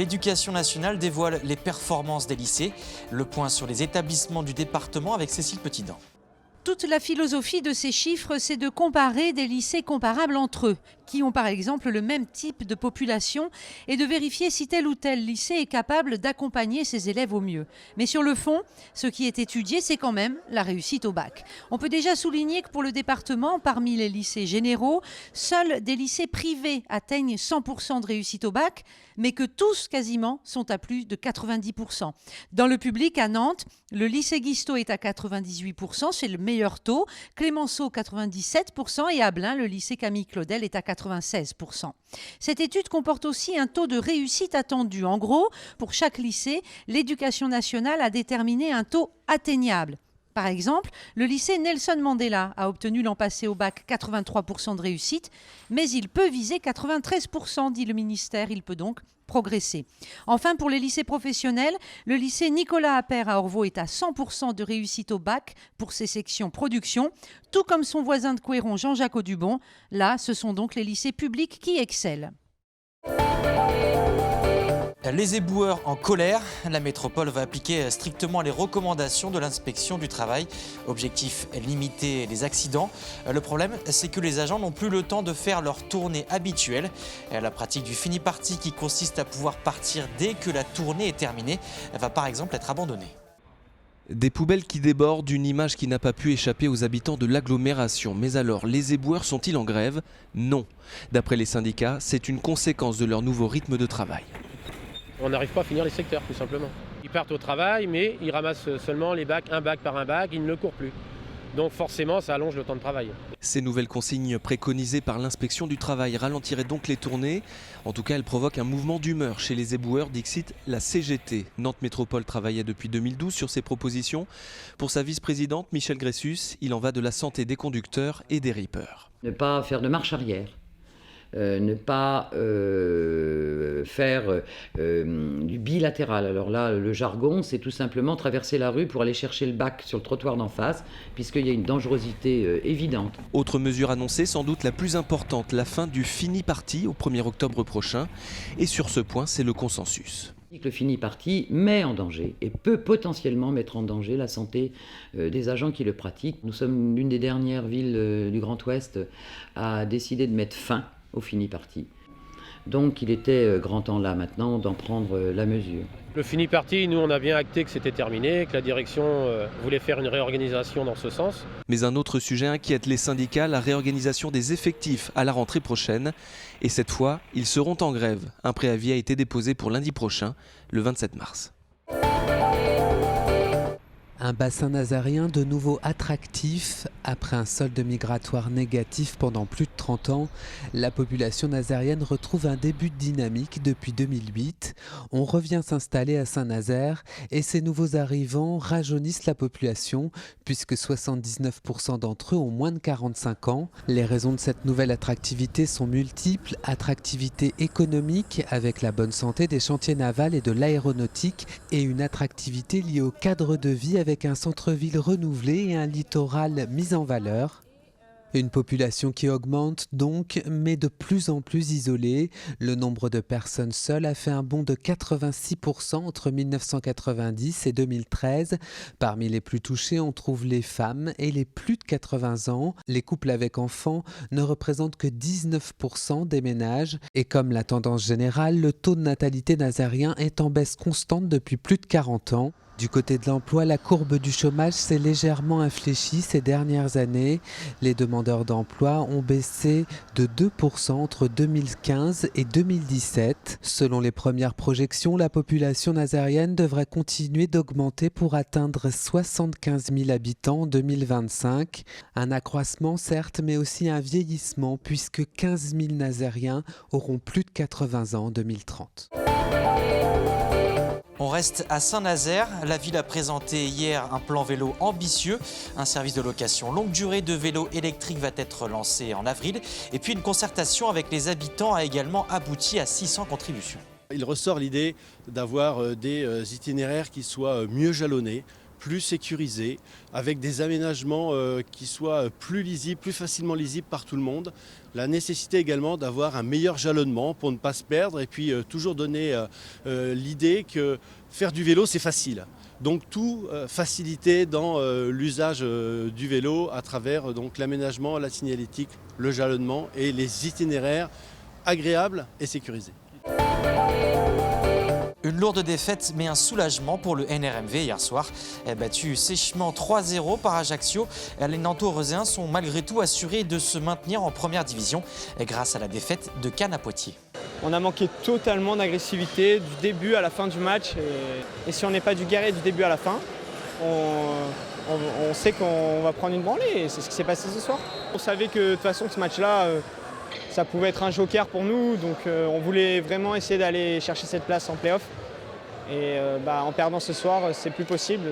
L'éducation nationale dévoile les performances des lycées. Le point sur les établissements du département avec Cécile Petitdent. Toute la philosophie de ces chiffres, c'est de comparer des lycées comparables entre eux, qui ont par exemple le même type de population, et de vérifier si tel ou tel lycée est capable d'accompagner ses élèves au mieux. Mais sur le fond, ce qui est étudié, c'est quand même la réussite au bac. On peut déjà souligner que pour le département, parmi les lycées généraux, seuls des lycées privés atteignent 100% de réussite au bac, mais que tous, quasiment, sont à plus de 90%. Dans le public, à Nantes, le lycée Guisteau est à 98%, c'est le meilleur taux. Clémenceau, 97%, et à Blain, le lycée Camille Claudel est à 96%. Cette étude comporte aussi un taux de réussite attendu. En gros, pour chaque lycée, l'Éducation nationale a déterminé un taux atteignable. Par exemple, le lycée Nelson Mandela a obtenu l'an passé au bac 83% de réussite, mais il peut viser 93%, dit le ministère. Il peut donc progresser. Enfin, pour les lycées professionnels, le lycée Nicolas Appert à Orvaux est à 100% de réussite au bac pour ses sections production, tout comme son voisin de Couëron, Jean-Jacques Audubon. Là, ce sont donc les lycées publics qui excellent. Les éboueurs en colère, la métropole va appliquer strictement les recommandations de l'inspection du travail. Objectif, limiter les accidents. Le problème, c'est que les agents n'ont plus le temps de faire leur tournée habituelle. La pratique du fini parti, qui consiste à pouvoir partir dès que la tournée est terminée, va par exemple être abandonnée. Des poubelles qui débordent, une image qui n'a pas pu échapper aux habitants de l'agglomération. Mais alors, les éboueurs sont-ils en grève? Non. D'après les syndicats, c'est une conséquence de leur nouveau rythme de travail. On n'arrive pas à finir les secteurs, tout simplement. Ils partent au travail, mais ils ramassent seulement les bacs, un bac par un bac, ils ne courent plus. Donc forcément, ça allonge le temps de travail. Ces nouvelles consignes préconisées par l'inspection du travail ralentiraient donc les tournées. En tout cas, elles provoquent un mouvement d'humeur chez les éboueurs, dixit la CGT. Nantes Métropole travaillait depuis 2012 sur ces propositions. Pour sa vice-présidente, Michel Gressus, il en va de la santé des conducteurs et des rippers. Ne pas faire de marche arrière. Ne pas faire du bilatéral. Alors là, le jargon, c'est tout simplement traverser la rue pour aller chercher le bac sur le trottoir d'en face, puisqu'il y a une dangerosité évidente. Autre mesure annoncée, sans doute la plus importante, la fin du fini parti au 1er octobre prochain. Et sur ce point, c'est le consensus. Le fini parti met en danger et peut potentiellement mettre en danger la santé des agents qui le pratiquent. Nous sommes l'une des dernières villes du Grand Ouest à décider de mettre fin au fini parti. Donc il était grand temps là maintenant d'en prendre la mesure. Le fini parti, nous on a bien acté que c'était terminé, que la direction voulait faire une réorganisation dans ce sens. Mais un autre sujet inquiète les syndicats, la réorganisation des effectifs à la rentrée prochaine. Et cette fois, ils seront en grève. Un préavis a été déposé pour lundi prochain, le 27 mars. Un bassin nazaréen de nouveau attractif. Après un solde migratoire négatif pendant plus de 30 ans, la population nazarienne retrouve un début de dynamique depuis 2008. On revient s'installer à Saint-Nazaire et ces nouveaux arrivants rajeunissent la population puisque 79% d'entre eux ont moins de 45 ans. Les raisons de cette nouvelle attractivité sont multiples. Attractivité économique avec la bonne santé des chantiers navals et de l'aéronautique et une attractivité liée au cadre de vie avec un centre-ville renouvelé et un littoral mis en valeur. Une population qui augmente donc, mais de plus en plus isolée. Le nombre de personnes seules a fait un bond de 86% entre 1990 et 2013. Parmi les plus touchés, on trouve les femmes et les plus de 80 ans. Les couples avec enfants ne représentent que 19% des ménages. Et comme la tendance générale, le taux de natalité nazarien est en baisse constante depuis plus de 40 ans. Du côté de l'emploi, la courbe du chômage s'est légèrement infléchie ces dernières années. Les demandeurs d'emploi ont baissé de 2% entre 2015 et 2017. Selon les premières projections, la population nazarienne devrait continuer d'augmenter pour atteindre 75 000 habitants en 2025. Un accroissement certes, mais aussi un vieillissement puisque 15 000 Nazariens auront plus de 80 ans en 2030. On reste à Saint-Nazaire. La ville a présenté hier un plan vélo ambitieux. Un service de location longue durée de vélos électriques va être lancé en avril. Et puis une concertation avec les habitants a également abouti à 600 contributions. Il ressort l'idée d'avoir des itinéraires qui soient mieux jalonnés plus sécurisé, avec des aménagements qui soient plus lisibles, plus facilement lisibles par tout le monde. La nécessité également d'avoir un meilleur jalonnement pour ne pas se perdre et puis toujours donner l'idée que faire du vélo c'est facile. Donc tout faciliter dans l'usage du vélo à travers donc l'aménagement, la signalétique, le jalonnement et les itinéraires agréables et sécurisés. Une lourde défaite mais un soulagement pour le NRMV hier soir. Battu sèchement 3-0 par Ajaccio, les Nantais-Eurasiens sont malgré tout assurés de se maintenir en première division grâce à la défaite de Cannes à Poitiers. On a manqué totalement d'agressivité du début à la fin du match et si on n'est pas du guerrier du début à la fin, on sait qu'on va prendre une branlée et c'est ce qui s'est passé ce soir. On savait que de toute façon ce match-là, ça pouvait être un joker pour nous, donc on voulait vraiment essayer d'aller chercher cette place en play-off. Et en perdant ce soir, c'est plus possible.